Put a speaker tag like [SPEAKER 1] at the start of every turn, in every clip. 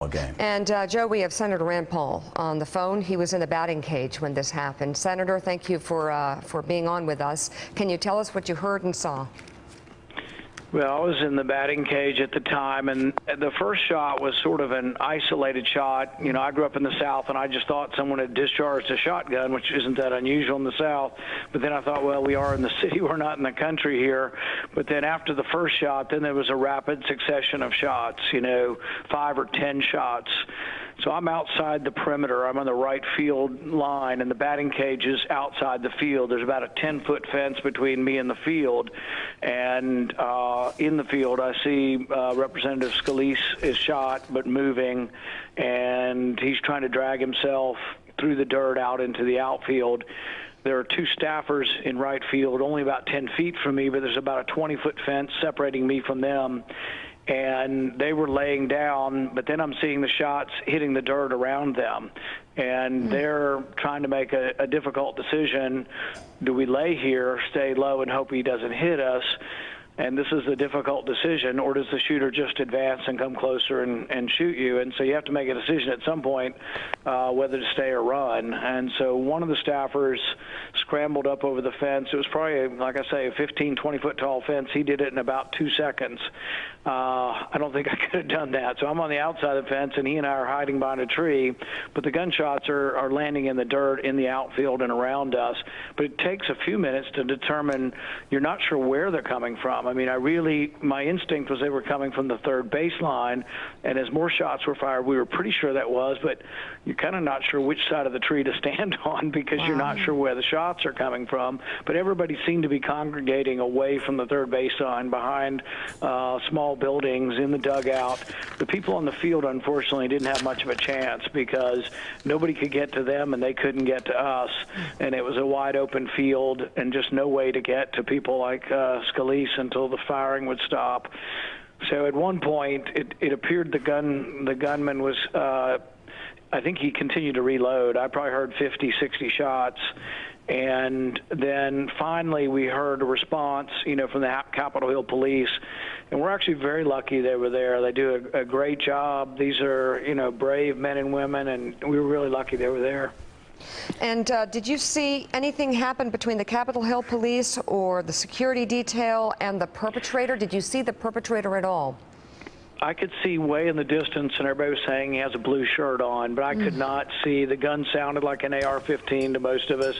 [SPEAKER 1] game.
[SPEAKER 2] And Joe, we have Senator Rand Paul on the phone. He was in the batting cage when this happened. Senator, thank you for being on with us. Can you tell us what you heard and saw?
[SPEAKER 3] Well, I was in the batting cage at the time, and the first shot was sort of an isolated shot. You know, I grew up in the South, and I just thought someone had discharged a shotgun, which isn't that unusual in the South. But then I thought, well, we are in the city. We're not in the country here. But then after the first shot, then there was a rapid succession of shots, 5 or 10 shots. So I'm outside the perimeter. I'm on the right field line, and the batting cage is outside the field. There's about a 10-foot fence between me and the field. And in the field, I see Representative Scalise is shot but moving, and he's trying to drag himself through the dirt out into the outfield. There are two staffers in right field, only about 10 feet from me, but there's about a 20-foot fence separating me from them. And they were laying down, but then I'm seeing the shots hitting the dirt around them. And they're trying to make a difficult decision. Do we lay here, stay low, and hope he doesn't hit us? And this is a difficult decision, or does the shooter just advance and come closer and shoot you? And so you have to make a decision at some point whether to stay or run. And so one of the staffers scrambled up over the fence. It was probably, like I say, a 15, 20-foot tall fence. He did it in about 2 seconds. I don't think I could have done that. So I'm on the outside of the fence, and he and I are hiding behind a tree. But the gunshots are landing in the dirt in the outfield and around us. But it takes a few minutes to determine. You're not sure where they're coming from. I mean, my instinct was they were coming from the third baseline, and as more shots were fired, we were pretty sure that was, but you're kind of not sure which side of the tree to stand on because you're not sure where the shots are coming from. But everybody seemed to be congregating away from the third baseline behind small buildings in the dugout. The people on the field, unfortunately, didn't have much of a chance because nobody could get to them and they couldn't get to us, and it was a wide open field and just no way to get to people like Scalise until the firing would stop. So at one point, it appeared the gunman was, I think he continued to reload. I probably heard 50, 60 shots. And then finally we heard a response, from the Capitol Hill Police. And we're actually very lucky they were there. They do a great job. These are, brave men and women, and we were really lucky they were there.
[SPEAKER 2] And did you see anything happen between the Capitol Hill Police or the security detail and the perpetrator? Did you see the perpetrator at all?
[SPEAKER 3] I could see way in the distance, and everybody was saying he has a blue shirt on, but I could not see. The gun sounded like an AR-15 to most of us,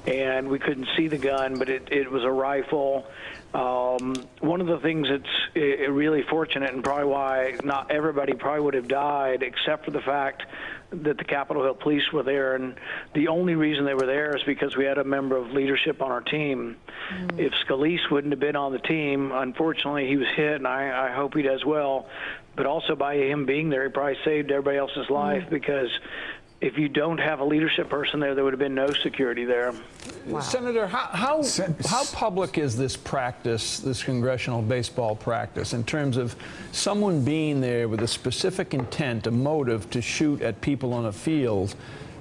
[SPEAKER 3] and we couldn't see the gun, but it was a rifle. One of the things that's really fortunate, and probably why not everybody probably would have died, except for the fact that the Capitol Hill Police were there, and the only reason they were there is because we had a member of leadership on our team. If Scalise wouldn't have been on the team, unfortunately he was hit, and I hope he does well, but also by him being there, he probably saved everybody else's life, because if you don't have a leadership person there, there would have been no security there.
[SPEAKER 4] Wow. Senator, how public is this practice, this congressional baseball practice, in terms of someone being there with a specific intent, a motive to shoot at people on a field?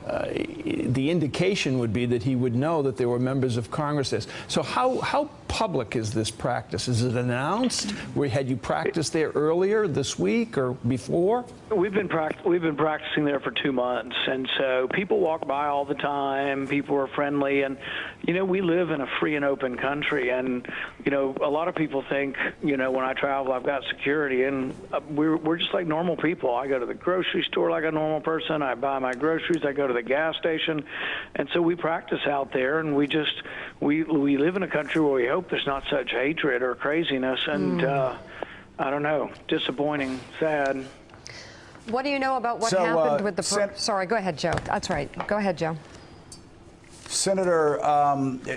[SPEAKER 4] The indication would be that he would know that there were members of Congress there. So how public is this practice? Is it announced? Had you practiced there earlier this week or before?
[SPEAKER 3] We've been practicing there for 2 months, and so people walk by all the time. People are friendly, and we live in a free and open country, and a lot of people think when I travel I've got security, and we're just like normal people. I go to the grocery store like a normal person. I buy my groceries. I go to the gas station, and so we practice out there, and we live in a country where we hope there's not such hatred or craziness, and I don't know, disappointing, sad.
[SPEAKER 2] What do you know about what happened with the... Sorry, go ahead, Joe. That's right. Go ahead, Joe.
[SPEAKER 1] Senator,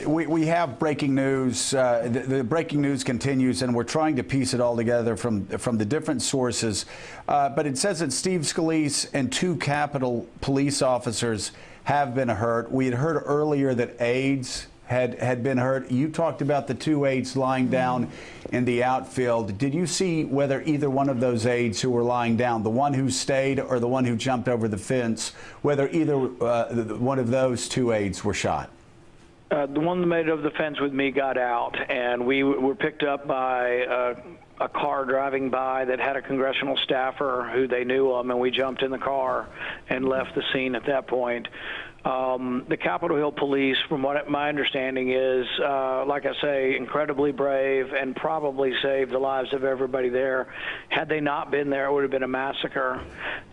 [SPEAKER 1] we have breaking news. The breaking news continues, and we're trying to piece it all together from the different sources. But it says that Steve Scalise and 2 Capitol Police officers have been hurt. We had heard earlier that aides had been hurt. You talked about the 2 aides lying down in the outfield. Did you see whether either one of those aides who were lying down, the one who stayed or the one who jumped over the fence, whether either one of those 2 aides were shot? The
[SPEAKER 3] one that made it over the fence with me got out, and we were picked up by a car driving by that had a congressional staffer who they knew him, and we jumped in the car and left the scene at that point. The Capitol Hill Police, from what my understanding is, like I say, incredibly brave and probably saved the lives of everybody there. Had they not been there, it would have been a massacre.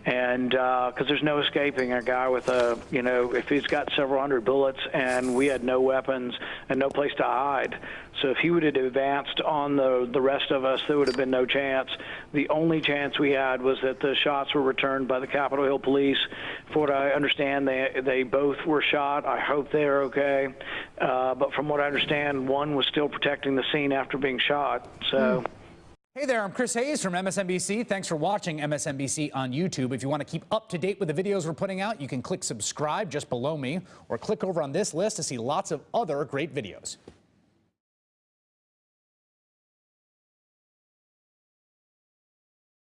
[SPEAKER 3] And because there's no escaping a guy with a, if he's got several hundred bullets and we had no weapons and no place to hide. So if he would have advanced on the rest of us, there would have been no chance. The only chance we had was that the shots were returned by the Capitol Hill Police. For what I understand, they both were shot. I hope they're okay. But from what I understand, one was still protecting the scene after being shot. So.
[SPEAKER 5] Hey there, I'm Chris Hayes from MSNBC. Thanks for watching MSNBC on YouTube. If you want to keep up to date with the videos we're putting out, you can click subscribe just below me or click over on this list to see lots of other great videos.